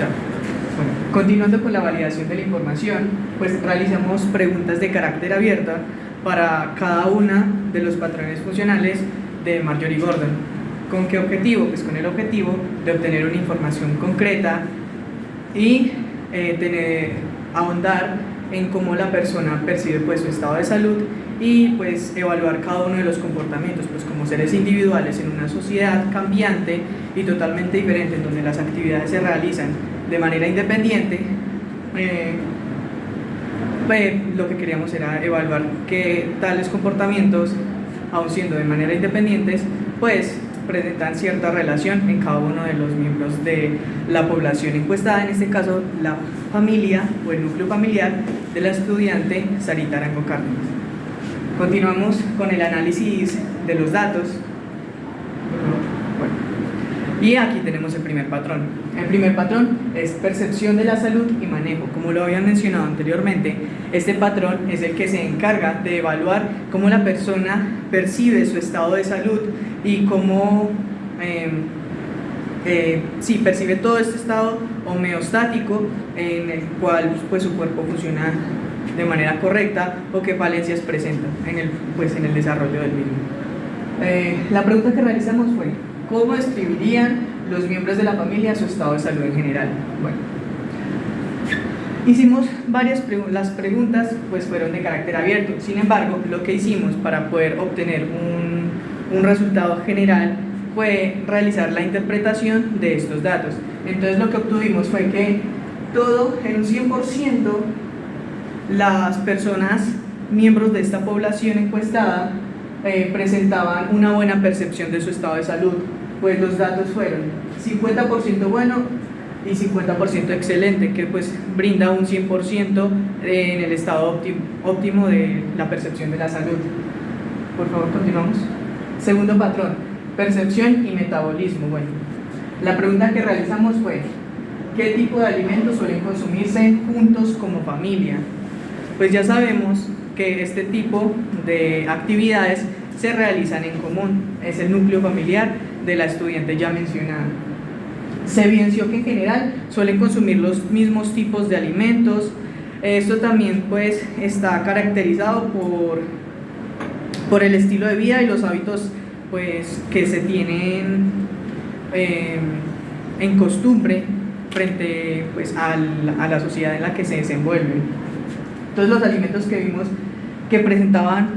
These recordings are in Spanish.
Ya. Bueno, continuando con la validación de la información, pues realizamos preguntas de carácter abierto para cada una de los patrones funcionales de Marjorie Gordon. ¿Con qué objetivo? Pues con el objetivo de obtener una información concreta y ahondar en cómo la persona percibe pues su estado de salud y pues evaluar cada uno de los comportamientos pues como seres individuales en una sociedad cambiante y totalmente diferente, en donde las actividades se realizan de manera independiente. Pues lo que queríamos era evaluar que tales comportamientos, aun siendo de manera independientes, pues presentan cierta relación en cada uno de los miembros de la población encuestada, en este caso la familia o el núcleo familiar de la estudiante Sarita Arango Cárdenas. Continuamos con el análisis de los datos. Bueno, y aquí tenemos el primer patrón. El primer patrón es percepción de la salud y manejo. Como lo habían mencionado anteriormente, este patrón es el que se encarga de evaluar cómo la persona percibe su estado de salud y cómo percibe todo este estado homeostático en el cual pues, su cuerpo funciona de manera correcta o qué falencias presenta en el desarrollo del mismo. La pregunta que realizamos fue: ¿cómo describirían los miembros de la familia su estado de salud en general? Bueno, hicimos las preguntas pues fueron de carácter abierto. Sin embargo, lo que hicimos para poder obtener un resultado general fue realizar la interpretación de estos datos. Entonces lo que obtuvimos fue que en un 100% las personas miembros de esta población encuestada presentaban una buena percepción de su estado de salud. Pues los datos fueron 50% bueno y 50% excelente, que pues brinda un 100% en el estado óptimo de la percepción de la salud. Por favor, continuamos. Segundo patrón, percepción y metabolismo. Bueno, la pregunta que realizamos fue: ¿qué tipo de alimentos suelen consumirse juntos como familia? Pues ya sabemos que este tipo de actividades se realizan en común, es el núcleo familiar de la estudiante ya mencionada. Se evidenció que en general suelen consumir los mismos tipos de alimentos. Esto también pues está caracterizado por el estilo de vida y los hábitos pues que se tienen en costumbre frente pues a la sociedad en la que se desenvuelven. Entonces los alimentos que vimos que presentaban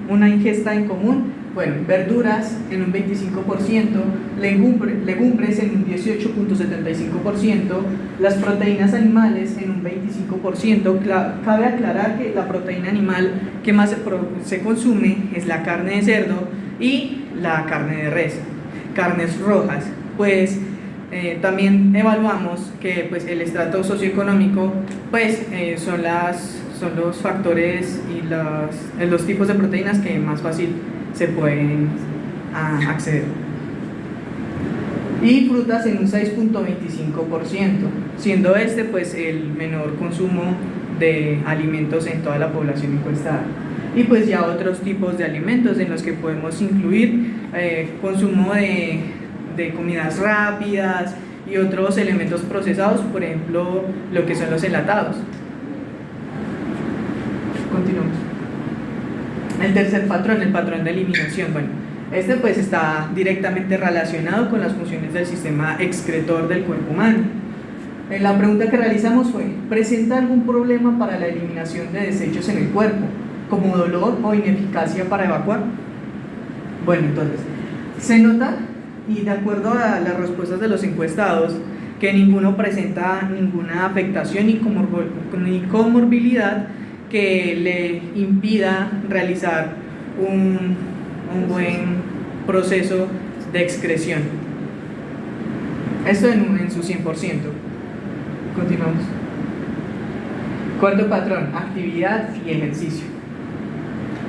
una ingesta en común fueron verduras en un 25%, legumbres en un 18.75%, las proteínas animales en un 25%. Cabe aclarar que la proteína animal que más se consume es la carne de cerdo y la carne de res. Carnes rojas, pues también evaluamos que pues, el estrato socioeconómico pues, son los factores y los tipos de proteínas que más fácil se pueden acceder. Y frutas en un 6.25%, siendo este pues, el menor consumo de alimentos en toda la población encuestada. Y pues ya otros tipos de alimentos en los que podemos incluir consumo de comidas rápidas y otros elementos procesados, por ejemplo, lo que son los enlatados. Continuamos. El tercer patrón, el patrón de eliminación. Bueno, este pues está directamente relacionado con las funciones del sistema excretor del cuerpo humano. La pregunta que realizamos fue: ¿presenta algún problema para la eliminación de desechos en el cuerpo, como dolor o ineficacia para evacuar? Bueno, entonces, se nota, y de acuerdo a las respuestas de los encuestados, que ninguno presenta ninguna afectación ni comorbilidad que le impida realizar un buen proceso de excreción. Esto en su 100%. Continuamos. Cuarto patrón, actividad y ejercicio.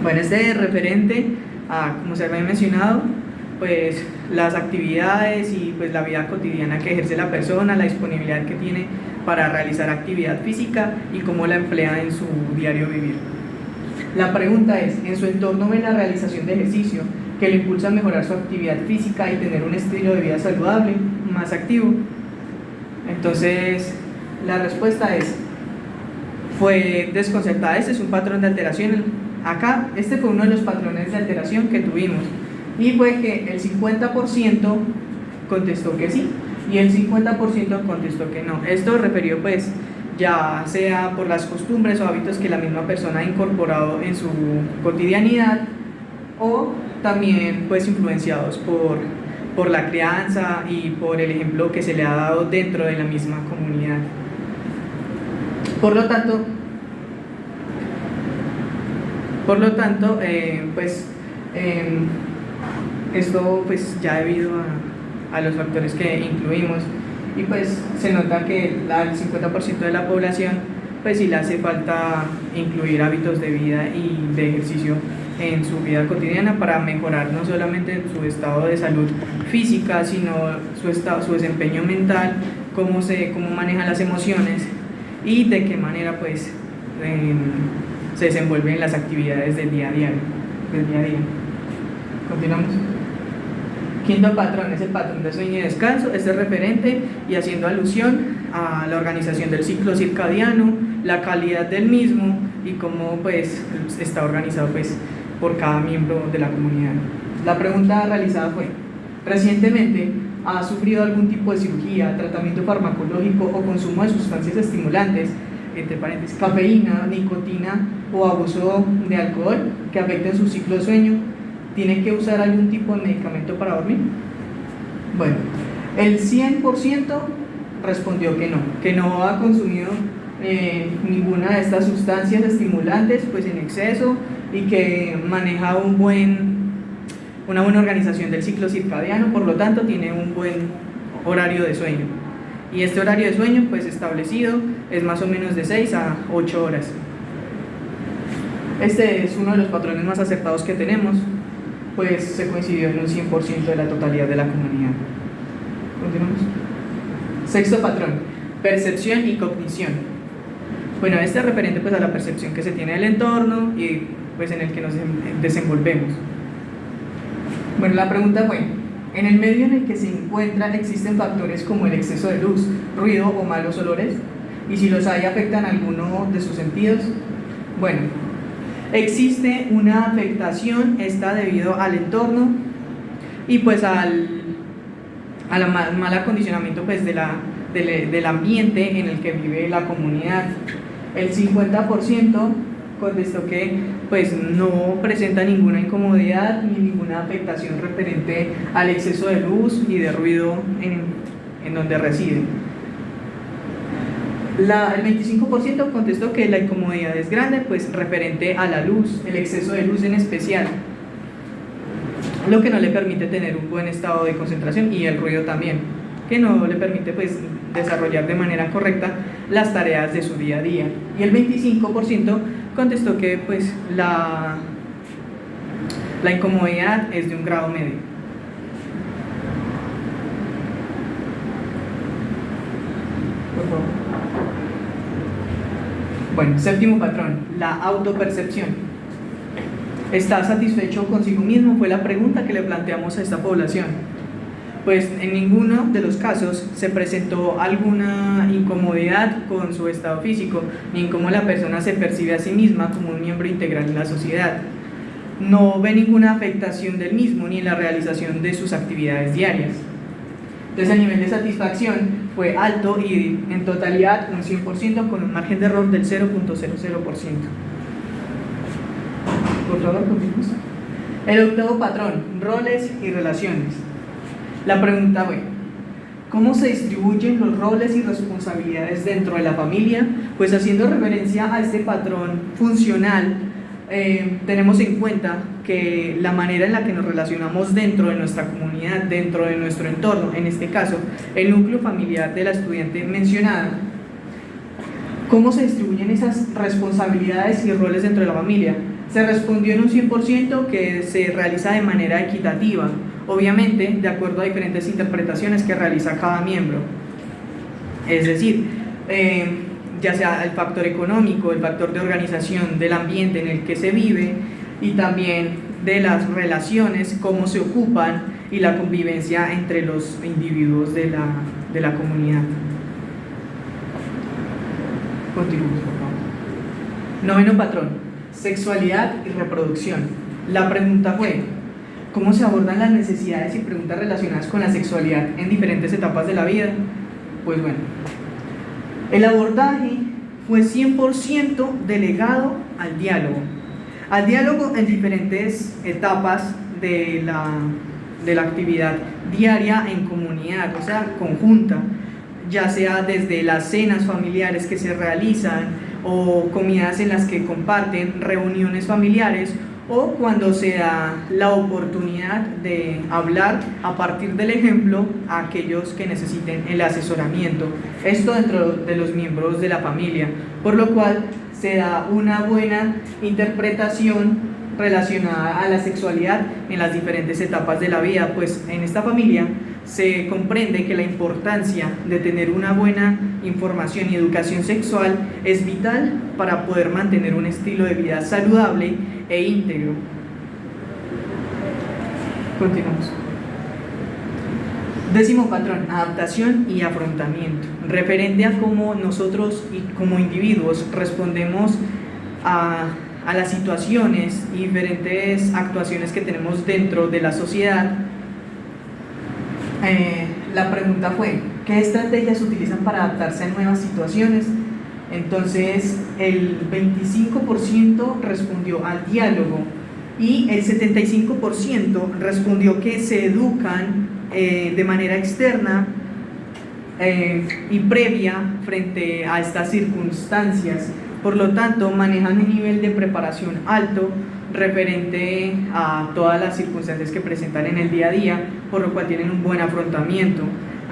Bueno, este es referente a, como se había mencionado, pues las actividades y pues la vida cotidiana que ejerce la persona, la disponibilidad que tiene para realizar actividad física y cómo la emplea en su diario vivir. La pregunta es: ¿en su entorno ve la realización de ejercicio que le impulsa a mejorar su actividad física y tener un estilo de vida saludable, más activo? Entonces, la respuesta fue desconcertada. Este es un patrón de alteración. Acá, este fue uno de los patrones de alteración que tuvimos. Y fue que el 50% contestó que sí y el 50% contestó que no. Esto referido pues ya sea por las costumbres o hábitos que la misma persona ha incorporado en su cotidianidad, o también pues influenciados por la crianza y por el ejemplo que se le ha dado dentro de la misma comunidad. Por lo tanto, esto pues ya debido a los factores que incluimos, y pues se nota que al 50% de la población pues sí le hace falta incluir hábitos de vida y de ejercicio en su vida cotidiana para mejorar no solamente su estado de salud física, sino su desempeño mental, cómo maneja las emociones y de qué manera pues se desenvuelven las actividades del día a día. Continuamos. Quinto patrón es el patrón de sueño y descanso. Este es referente y haciendo alusión a la organización del ciclo circadiano, la calidad del mismo y cómo pues está organizado pues por cada miembro de la comunidad. La pregunta realizada fue: ¿recientemente ha sufrido algún tipo de cirugía, tratamiento farmacológico o consumo de sustancias estimulantes, entre paréntesis, cafeína, nicotina o abuso de alcohol que afecten su ciclo de sueño? ¿Tiene que usar algún tipo de medicamento para dormir? Bueno, el 100% respondió que no ha consumido ninguna de estas sustancias estimulantes pues en exceso, y que maneja una buena organización del ciclo circadiano, por lo tanto tiene un buen horario de sueño. Y este horario de sueño pues establecido es más o menos de 6 a 8 horas. Este es uno de los patrones más acertados que tenemos, pues se coincidió en un 100% de la totalidad de la comunidad. Continuamos. Sexto patrón: percepción y cognición. Bueno, este es referente pues a la percepción que se tiene del entorno y pues en el que nos desenvolvemos. Bueno, la pregunta fue: ¿en el medio en el que se encuentra existen factores como el exceso de luz, ruido o malos olores? Y si los hay, ¿afectan alguno de sus sentidos? Bueno, existe una afectación, esta debido al entorno y pues al mal acondicionamiento pues del ambiente en el que vive la comunidad. El 50% contestó que pues no presenta ninguna incomodidad ni ninguna afectación referente al exceso de luz y de ruido en donde reside. El 25% contestó que la incomodidad es grande, pues referente a la luz, el exceso de luz en especial, lo que no le permite tener un buen estado de concentración, y el ruido también, que no le permite pues desarrollar de manera correcta las tareas de su día a día. Y el 25% contestó que pues la incomodidad es de un grado medio. Por favor. Bueno, séptimo patrón: la autopercepción. ¿Está satisfecho consigo mismo? Fue la pregunta que le planteamos a esta población. Pues en ninguno de los casos se presentó alguna incomodidad con su estado físico, ni en cómo la persona se percibe a sí misma como un miembro integral de la sociedad. No ve ninguna afectación del mismo, ni en la realización de sus actividades diarias. Entonces el nivel de satisfacción fue alto y en totalidad un 100%, con un margen de error del 0.00%. Por favor, continuemos. El octavo patrón: roles y relaciones. La pregunta fue: ¿cómo se distribuyen los roles y responsabilidades dentro de la familia? Pues haciendo referencia a este patrón funcional, tenemos en cuenta que la manera en la que nos relacionamos dentro de nuestra comunidad, dentro de nuestro entorno, en este caso el núcleo familiar de la estudiante mencionada, ¿cómo se distribuyen esas responsabilidades y roles dentro de la familia? Se respondió en un 100% que se realiza de manera equitativa, obviamente de acuerdo a diferentes interpretaciones que realiza cada miembro. Es decir, ya sea el factor económico, el factor de organización del ambiente en el que se vive, y también de las relaciones, cómo se ocupan, y la convivencia entre los individuos de la comunidad. Continuamos, por favor. Noveno patrón, sexualidad y reproducción. La pregunta fue, ¿cómo se abordan las necesidades y preguntas relacionadas con la sexualidad en diferentes etapas de la vida? Pues bueno, el abordaje fue 100% delegado al diálogo en diferentes etapas de la actividad diaria en comunidad, o sea, conjunta, ya sea desde las cenas familiares que se realizan o comidas en las que comparten, reuniones familiares, o cuando se da la oportunidad de hablar a partir del ejemplo a aquellos que necesiten el asesoramiento. Esto dentro de los miembros de la familia, por lo cual se da una buena interpretación relacionada a la sexualidad en las diferentes etapas de la vida, pues en esta familia se comprende que la importancia de tener una buena información y educación sexual es vital para poder mantener un estilo de vida saludable e íntegro. Continuamos. Décimo patrón, adaptación y afrontamiento, referente a cómo nosotros y como individuos respondemos a las situaciones y diferentes actuaciones que tenemos dentro de la sociedad. La pregunta fue, ¿qué estrategias se utilizan para adaptarse a nuevas situaciones? Entonces, el 25% respondió al diálogo y el 75% respondió que se educan de manera externa y previa frente a estas circunstancias. Por lo tanto, manejan un nivel de preparación alto referente a todas las circunstancias que presentan en el día a día, por lo cual tienen un buen afrontamiento.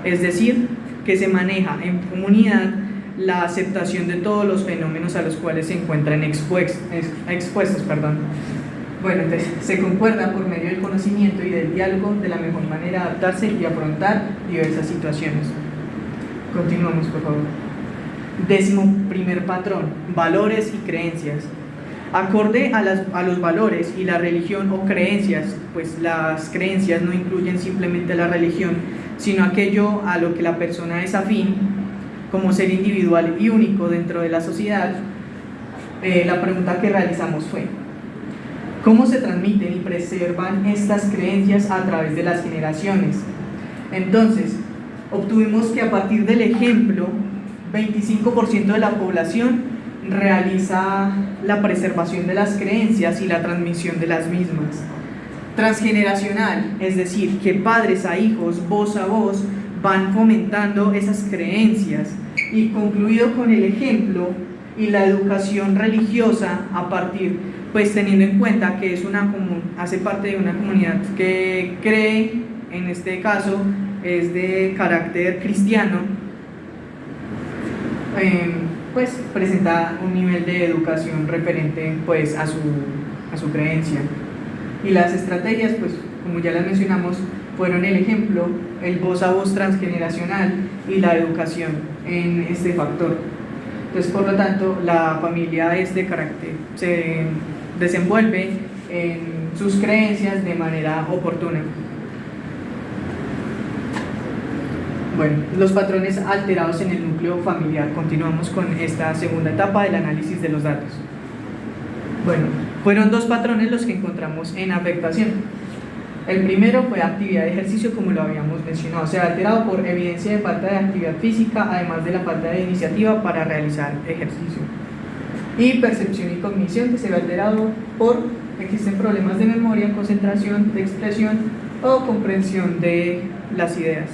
Es decir, que se maneja en comunidad la aceptación de todos los fenómenos a los cuales se encuentran expuestos. Bueno, entonces se concuerda por medio del conocimiento y del diálogo de la mejor manera de adaptarse y afrontar diversas situaciones. Continuamos, por favor. 11º patrón, valores y creencias. Acorde a los valores y la religión o creencias, pues las creencias no incluyen simplemente la religión, sino aquello a lo que la persona es afín como ser individual y único dentro de la sociedad. La pregunta que realizamos fue, ¿cómo se transmiten y preservan estas creencias a través de las generaciones? Entonces, obtuvimos que a partir del ejemplo, 25% de la población realiza la preservación de las creencias y la transmisión de las mismas. Transgeneracional, es decir, que padres a hijos, voz a voz, van fomentando esas creencias, y concluido con el ejemplo y la educación religiosa a partir, pues teniendo en cuenta que hace parte de una comunidad que cree, en este caso es de carácter cristiano, pues presenta un nivel de educación referente pues a su creencia. Y las estrategias, pues como ya las mencionamos, fueron el ejemplo, el voz a voz transgeneracional y la educación en este factor. Entonces, por lo tanto, la familia es de carácter, se desenvuelve en sus creencias de manera oportuna. Bueno, los patrones alterados en el núcleo familiar. Continuamos con esta segunda etapa del análisis de los datos. Bueno, fueron 2 patrones los que encontramos en afectación. El primero fue actividad de ejercicio, como lo habíamos mencionado, se ha alterado por evidencia de falta de actividad física, además de la falta de iniciativa para realizar ejercicio. Y percepción y cognición, que se ve alterado por existen problemas de memoria, concentración, de expresión o comprensión de las ideas.